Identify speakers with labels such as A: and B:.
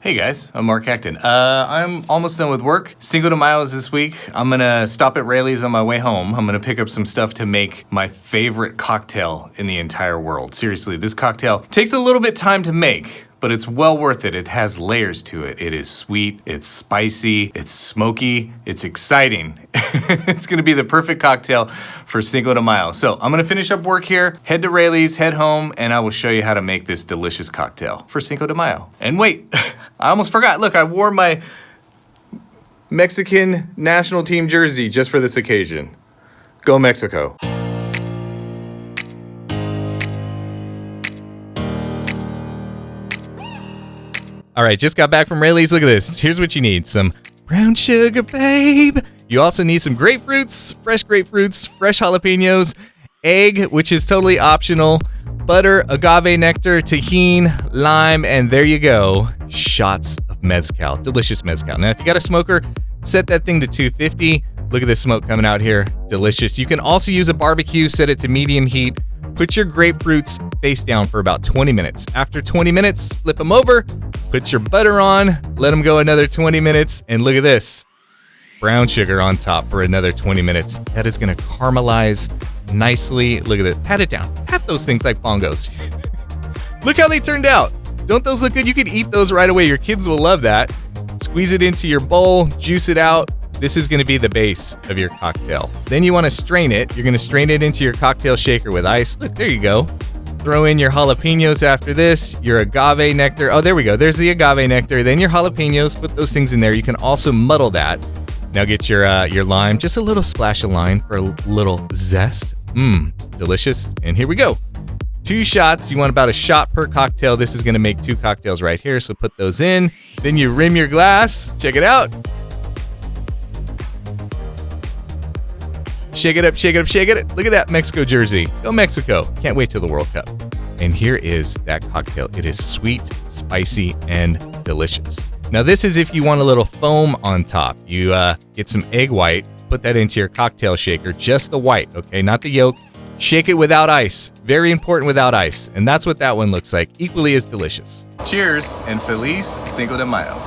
A: Hey guys, I'm Mark Acton. I'm almost done with work. Cinco de Mayo is this week. I'm gonna stop at Raley's on my way home. I'm gonna pick up some stuff to make my favorite cocktail in the entire world. Seriously, this cocktail takes a little bit time to make, but it's well worth it. It has layers to it. It is sweet, it's spicy, it's smoky, it's exciting. It's gonna be the perfect cocktail for Cinco de Mayo. So I'm gonna finish up work here, head to Raley's, head home, and I will show you how to make this delicious cocktail for Cinco de Mayo. And wait, I almost forgot. Look, I wore my Mexican national team jersey just for this occasion. Go Mexico. All right, just got back from Raley's. Look at this. Here's what you need. Some brown sugar, babe. You also need some grapefruits, fresh jalapenos, egg, which is totally optional, butter, agave nectar, tajin, lime, and there you go. Shots of Mezcal. Delicious Mezcal. Now, if you got a smoker, set that thing to 250. Look at the smoke coming out here. Delicious. You can also use a barbecue, set it to medium heat. Put your grapefruits face down for about 20 minutes. After 20 minutes, flip them over, put your butter on, let them go another 20 minutes, and look at this. Brown sugar on top for another 20 minutes. That is gonna caramelize nicely. Look at it. Pat it down. Pat those things like bongos. Look how they turned out. Don't those look good? You could eat those right away. Your kids will love that. Squeeze it into your bowl, juice it out. This is gonna be the base of your cocktail. Then you wanna strain it. You're gonna strain it into your cocktail shaker with ice. Look, there you go. Throw in your jalapenos after this, your agave nectar. Oh, there we go. There's the agave nectar. Then your jalapenos. Put those things in there. You can also muddle that. Now get your lime. Just a little splash of lime for a little zest. Delicious. And here we go. 2 shots. You want about a shot per cocktail. This is gonna make 2 cocktails right here. So put those in. Then you rim your glass. Check it out. Shake it up, shake it up, shake it. Look at that Mexico jersey. Go Mexico. Can't wait till the World Cup. And here is that cocktail. It is sweet, spicy, and delicious. Now this is if you want a little foam on top. You get some egg white, put that into your cocktail shaker, just the white, okay, not the yolk. Shake it without ice. Very important without ice. And that's what that one looks like. Equally as delicious. Cheers and Feliz Cinco de Mayo.